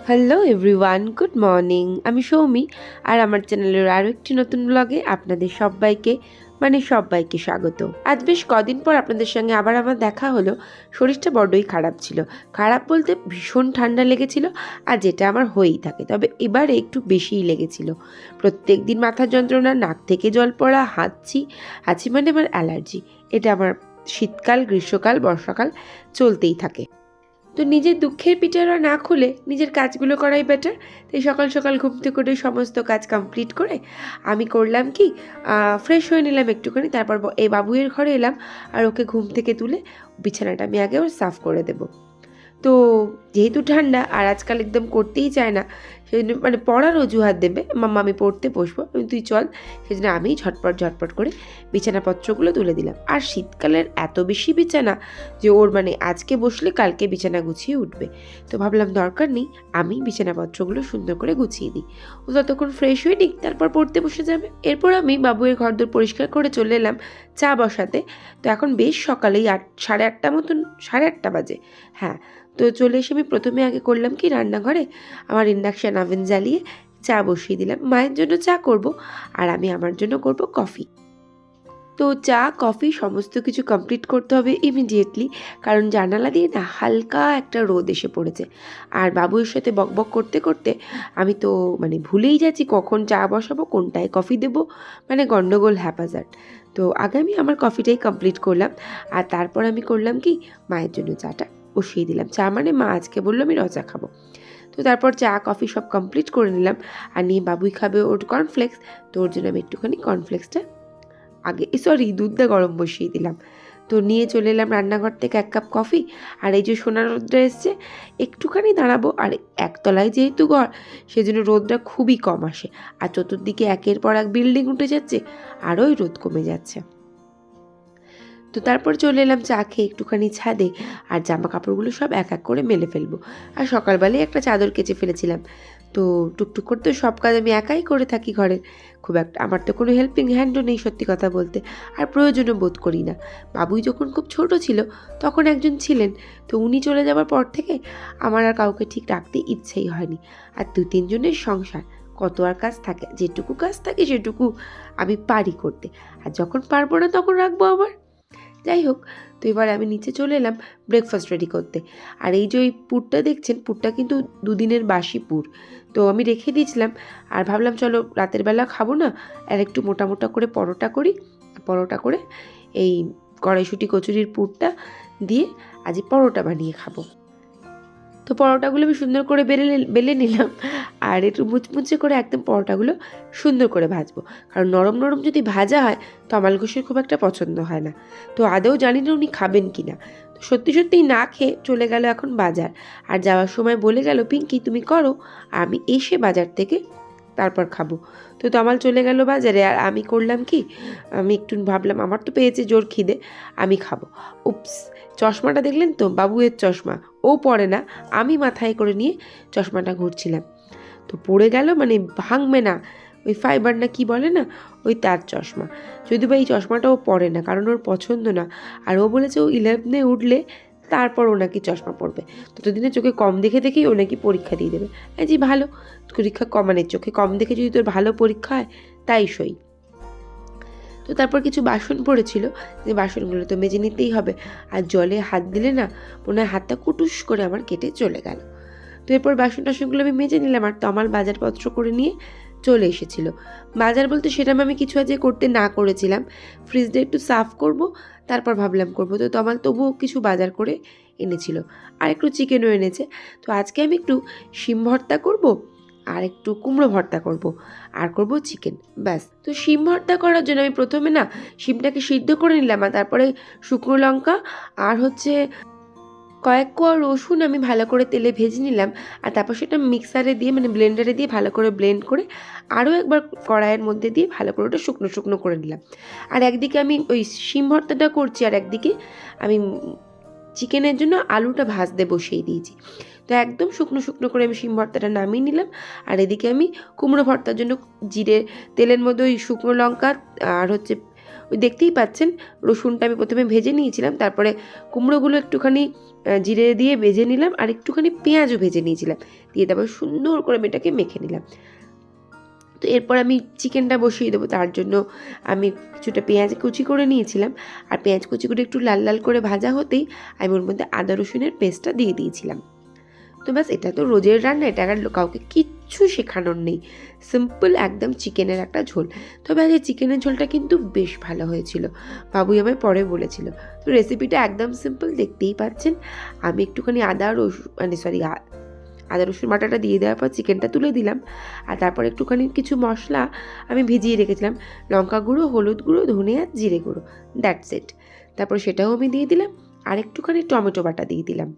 Hello everyone, good morning. আমি সৌমি, আর আমার চ্যানেলের আরও একটি নতুন ব্লগে আপনাদের সবাইকে স্বাগত। আজ বেশ কদিন পর আপনাদের সঙ্গে আবার আমার দেখা হলো। শরীরটা বড্ডই খারাপ ছিল। খারাপ বলতে ভীষণ ঠান্ডা লেগেছিল, আর যেটা আমার হয়েই থাকে, তবে এবারে একটু বেশিই লেগেছিল। প্রত্যেক দিন মাথার যন্ত্রণা, নাক থেকে জল পড়া, হাঁচি মানে আমার অ্যালার্জি। এটা আমার শীতকাল, গ্রীষ্মকাল, বর্ষাকাল চলতেই থাকে। তো নিজের দুঃখের পিটারা না খুলে নিজের কাজগুলো করাই বেটার। তাই সকাল সকাল ঘুম থেকে উঠে সমস্ত কাজ কমপ্লিট করে আমি করলাম কি, ফ্রেশ হয়ে নিলাম একটুখানি। তারপর এই বাবুয়ের ঘরে এলাম, আর ওকে ঘুম থেকে তুলে বিছানাটা আমি আগে ওর সাফ করে দেবো। তো যেহেতু ঠান্ডা আর আজকাল একদম করতেই চায় না, সেই জন্য মানে পড়ার অজুহাত দেবে, মাম্মা আমি পড়তে বসবো, তুই চল। সেই জন্য আমি ঝটপট করে বিছানাপত্রগুলো তুলে দিলাম। আর শীতকালের এত বেশি বিছানা যে ওর মানে আজকে বসলে কালকে বিছানা গুছিয়ে উঠবে। তো ভাবলাম দরকার নেই, আমি বিছানাপত্রগুলো সুন্দর করে গুছিয়ে দিই। ও ততক্ষণ ফ্রেশ হয়ে নিক, তারপর পড়তে বসে যাবে। এরপর আমি বাবুয়ের ঘরদোর পরিষ্কার করে চলে এলাম চা বসাতে। তো এখন বেশ সকালেই সাড়ে আটটা বাজে। হ্যাঁ, তো চলে এসে আমি প্রথমে আগে করলাম কি, রান্নাঘরে আমার ইন্ডাকশান ওভেন জ্বালিয়ে চা বসিয়ে দিলাম। মায়ের জন্য চা করব, আর আমি আমার জন্য করব কফি। তো চা কফি সমস্ত কিছু কমপ্লিট করতে হবে ইমিডিয়েটলি, কারণ জানালা দিয়ে না হালকা একটা রোদ এসে পড়েছে। আর বাবুর সাথে বকবক করতে করতে আমি তো মানে ভুলেই যাচ্ছি কখন চা বসাবো, কোনটায় কফি দেবো, মানে গন্ডগোল হ্যাপাজার্ড। তো আগে আমি আমার কফিটাই কমপ্লিট করলাম, আর তারপর আমি করলাম কি, মায়ের জন্য চাটা বসিয়ে দিলাম। চা মানে মা আজকে বললো আমি রচা খাবো। তো তারপর চা কফি সব কমপ্লিট করে নিলাম, আর নিয়ে বাবুই খাবে ওর কর্নফ্লেক্স। তো ওর জন্য আমি একটুখানি কর্নফ্লেক্সটা দুধটা গরম বসিয়ে দিলাম। তো নিয়ে চলে এলাম রান্নাঘর থেকে 1 কাপ কফি। আর এই যে সোনার রোদটা এসছে, একটুখানি দাঁড়াবো। আর একতলায় যেহেতু ঘর, সেজন্য রোদটা খুবই কম আসে, আর চতুর্দিকে একের পর এক বিল্ডিং উঠে যাচ্ছে, আরোই রোদ কমে যাচ্ছে। তো তারপর চলে এলাম চা খেয়ে একটুখানি ছাদে, আর জামা কাপড়গুলো সব এক এক করে মেলে ফেলবো। আর সকালবেলায় একটা চাদর কেচে ফেলেছিলাম। তো টুকটুক করতে সব কাজ আমি একাই করে থাকি ঘরের। খুব একটা আমার তো কোনো হেল্পিং হ্যান্ডও নেই সত্যি কথা বলতে, আর প্রয়োজনও বোধ করি না। বাবুই যখন খুব ছোট ছিল তখন একজন ছিলেন, তো উনি চলে যাওয়ার পর থেকে আমার আর কাউকে ঠিক রাখতে ইচ্ছেই হয়নি। আর 2-3 জনের সংসার, কত আর কাজ থাকে, যেটুকু কাজ থাকে সেটুকু আমি পারি করতে, আর যখন পারবো না তখন রাখবো আবার। যাই হোক, তো এবার আমি নিচে চলে এলাম ব্রেকফাস্ট রেডি করতে। আর এই যে ওই পুরটা দেখছেন, পুরটা কিন্তু 2 দিনের বাসি পুর। তো আমি রেখে দিয়েছিলাম, আর ভাবলাম চলো রাতের বেলা খাবো না, আর একটু মোটা মোটা করে পরোটা করে এই কড়াইশুঁটি কচুরির পুরটা দিয়ে আজ পরোটা বানিয়ে খাবো। তো পরোটাগুলো আমি সুন্দর করে বেলে নিলাম, আর একটু মুচমুচে করে একদম পরোটাগুলো সুন্দর করে ভাজবো। কারণ নরম নরম যদি ভাজা হয় তমাল ঘোষের খুব একটা পছন্দ হয় না। তো আদৌ জানি না উনি খাবেন কি না। তো সত্যিই না খেয়ে চলে গেল এখন বাজার। আর যাওয়ার সময় বলে গেল, পিঙ্কি তুমি করো, আর আমি এসে বাজার থেকে তারপর খাবো। তো তমাল চলে গেল বাজারে, আর আমি করলাম কি, আমি একটু ভাবলাম আমার তো পেয়েছে জোর খিদে, আমি খাবো। উপস, চশমাটা দেখলেন তো, বাবুয়ের চশমা, ও পরে না, আমি মাথায় করে নিয়ে চশমাটা ঘুরছিলাম। তো পড়ে গেল, মানে ভাঙবে না, ওই ফাইবার না কি বলে না, ওই তার চশমা। যদি বা এই চশমাটা ও পরে না, কারণ ওর পছন্দ না। আর ও বলেছে ও 11-এ উঠলে তারপর ও নাকি চশমা পড়বে, ততদিনে চোখে কম দেখেই ও নাকি পরীক্ষা দিয়ে দেবে। জি ভালো, পরীক্ষা কম মানে চোখে কম দেখে যদি তোর ভালো পরীক্ষা হয় তাই সই। তো তারপর কিছু বাসন পড়েছিল, যে বাসনগুলো তো মেজে নিতেই হবে, আর জলে হাত দিলে না মনে হয় হাতটা কুটুস করে আমার কেটে চলে গেল। তো এরপর টাসনগুলো আমি মেজে নিলাম, আর তমাল বাজারপত্র করে নিয়ে চলে এসেছিল। বাজার বলতে সেরকম আমি কিছু আজ করতে না করেছিলাম, ফ্রিজটা একটু সাফ করব, তারপর ভাবলাম করব। তো তমাল তবুও কিছু বাজার করে এনেছিল, আর একটু চিকেনও এনেছে। তো আজকে আমি একটু শিম ভর্তা করব, আর একটু কুমড়ো ভর্তা করব, আর করব চিকেন, ব্যাস। তো শিম ভর্তা করার জন্য আমি প্রথমে না শিমটাকে সিদ্ধ করে নিলাম, আর তারপরে শুকনো লঙ্কা আর কয়েক কোয়া রসুন আমি ভালো করে তেলে ভেজে নিলাম। আর তারপর সেটা মিক্সারে দিয়ে মানে ব্লেন্ডারে দিয়ে ভালো করে ব্লেন্ড করে আরও একবার কড়াইয়ের মধ্যে দিয়ে ভালো করে ওটা শুকনো শুকনো করে নিলাম। আর একদিকে আমি ওই শিম ভর্তাটা করছি, আর একদিকে আমি চিকেনের জন্য আলুটা ভাজতে বসিয়ে দিয়েছি। তো একদম শুকনো শুকনো করে আমি শিম ভর্তাটা নামিয়ে নিলাম। আর এদিকে আমি কুমড়ো ভর্তার জন্য তেলের মধ্যে ওই শুকনো লঙ্কা আর ওই দেখতেই পাচ্ছেন রসুনটা আমি প্রথমে ভেজে নিয়েছিলাম, তারপরে কুমড়োগুলো একটুখানি জিরে দিয়ে ভেজে নিলাম, আর একটুখানি পেঁয়াজও ভেজে নিয়েছিলাম, দিয়ে তারপর সুন্দর করে আমি এটাকে মেখে নিলাম। তো এরপর আমি চিকেনটা বসিয়ে দেবো। তার জন্য আমি কিছুটা পেঁয়াজ কুচি করে নিয়েছিলাম, আর পেঁয়াজ কুচি করে একটু লাল লাল করে ভাজা হতেই আমি ওর মধ্যে আদা রসুনের পেস্টটা দিয়ে দিয়েছিলাম। তো ব্যাস, এটা তো রোজের রান্না, এটা আর কাউকে কিচ্ছু শেখানোর নেই, সিম্পল একদম চিকেনের একটা ঝোল। তবে আজকে চিকেনের ঝোলটা কিন্তু বেশ ভালো হয়েছিল, বাবুই আমায় পরে বলেছিল। তো রেসিপিটা একদম সিম্পল, দেখতেই পাচ্ছেন। আমি একটুখানি আদা রসুন বাটাটা দিয়ে দেওয়ার পর চিকেনটা তুলে দিলাম, আর তারপর একটুখানি কিছু মশলা আমি ভিজিয়ে রেখেছিলাম, লঙ্কা গুঁড়ো, হলুদ গুঁড়ো, ধনে আর জিরে গুঁড়ো, দ্যাটস ইট। তারপর সেটাও আমি দিয়ে দিলাম, আর একটুখানি টমেটো বাটা দিয়ে দিলাম।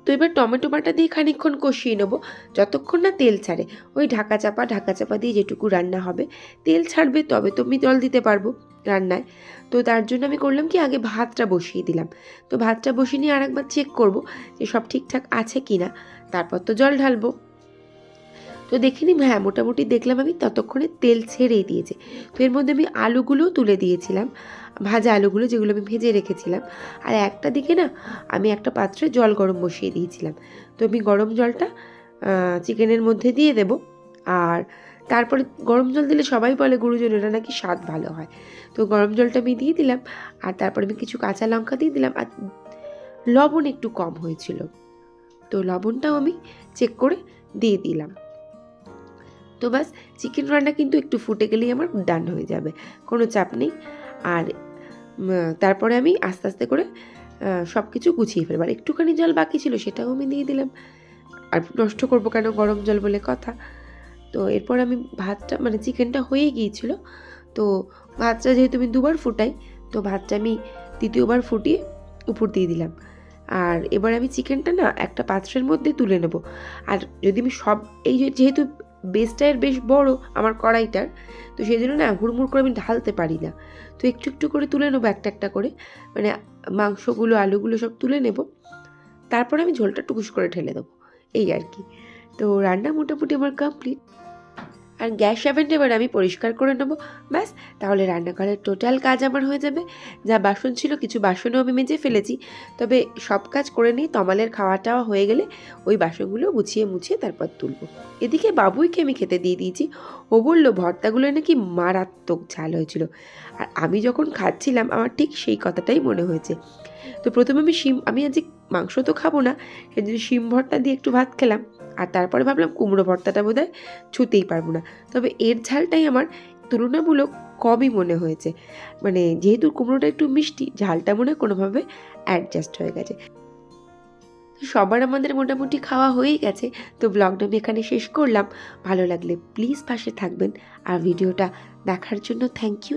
তো এবার টমেটো বাটা দিয়ে খানিকক্ষণ কষিয়ে নেবো, যতক্ষণ না তেল ছাড়ে। ওই ঢাকা চাপা দিয়ে যেটুকু রান্না হবে, তেল ছাড়বে তবে তো আমি জল দিতে পারবো রান্নায়। তো তার জন্য আমি করলাম কি, আগে ভাতটা বসিয়ে দিলাম। তো ভাতটা বসিয়ে নিয়ে আরেকবার চেক করব যে সব ঠিকঠাক আছে কি না, তারপর তো জল ঢালবো। তো দেখে নিই, হ্যাঁ মোটামুটি দেখলাম আমি ততক্ষণে তেল ছেড়েই দিয়েছে। তো এর মধ্যে আমি আলুগুলোও তুলে দিয়েছিলাম, ভাজা আলুগুলো যেগুলো আমি ভেজে রেখেছিলাম। আর একটা দিকে না আমি একটা পাত্রে জল গরম বসিয়ে দিয়েছিলাম। তো আমি গরম জলটা চিকেনের মধ্যে দিয়ে দেব, আর তারপরে গরম জল দিলে সবাই বলে গুরুজনেরা নাকি স্বাদ ভালো হয়। তো গরম জলটা আমি দিয়ে দিলাম, আর তারপরে আমি কিছু কাঁচা লঙ্কা দিয়ে দিলাম, আর লবণ একটু কম হয়েছিল, তো লবণটাও আমি চেক করে দিয়ে দিলাম। তো বাস, চিকেন রান্না কিন্তু একটু ফুটে গেলেই আমার ডান হয়ে যাবে, কোনো চাপ নেই। আর তারপরে আমি আস্তে আস্তে করে সব কিছু গুছিয়ে ফেলবো। আর একটুখানি জল বাকি ছিল, সেটাও আমি দিয়ে দিলাম, আর নষ্ট করবো কেন, গরম জল বলে কথা। তো এরপর আমি ভাতটা, মানে চিকেনটা হয়ে গিয়েছিল, তো ভাতটা যেহেতু আমি দুবার ফুটাই, তো ভাতটা আমি দ্বিতীয়বার ফুটিয়ে উপর দিয়ে দিলাম। আর এবার আমি চিকেনটা না একটা পাত্রের মধ্যে তুলে নেব। আর যদি আমি সব, এই যেহেতু বেসটার বেশ বড় আমার কড়াইটার, তো সেই জন্য না হুড়মুড় করে আমি ঢালতে পারি না। তো একটু একটু করে তুলে নেবো, একটা একটা করে, মানে মাংসগুলো আলুগুলো সব তুলে নেব, তারপরে আমি ঝোলটা টুকুস করে ঢেলে দেবো, এই আর কি। তো রান্না মোটামুটি আমার কমপ্লিট। আর গ্যাস ওভেনটা এবার আমি পরিষ্কার করে নেবো, ব্যাস, তাহলে রান্নাঘরের টোটাল কাজ আমার হয়ে যাবে। যা বাসন ছিল, কিছু বাসনও আমি মেজে ফেলেছি, তবে সব কাজ করে নিই, তমালের খাওয়াটাও হয়ে গেলে ওই বাসনগুলো গুছিয়ে মুছিয়ে তারপর তুলবো। এদিকে বাবুইকে আমি খেতে দিয়ে দিয়েছি। ও বললো ভর্তাগুলো নাকি মারাত্মক ঝাল হয়েছিল, আর আমি যখন খাচ্ছিলাম আমার ঠিক সেই কথাটাই মনে হয়েছে। তো প্রথমে আমি আজ মাংস তো খাবো না, সেজন্য শিম ভর্তা দিয়ে একটু ভাত খেলাম, আর তারপরে ভাবলাম কুমড়ো ভর্তাটা বোধহয় ছুতেই পারবো না, তবে এর ঝালটাই আমার তুলনামূলক কমই মনে হয়েছে। মানে যেহেতু কুমড়োটা একটু মিষ্টি, ঝালটা মনে হয় কোনোভাবে অ্যাডজাস্ট হয়ে গেছে। সবার আমাদের মোটামুটি খাওয়া হয়েই গেছে। তো ব্লগটা আমি এখানে শেষ করলাম। ভালো লাগলে প্লিজ পাশে থাকবেন, আর ভিডিওটা দেখার জন্য থ্যাংক ইউ।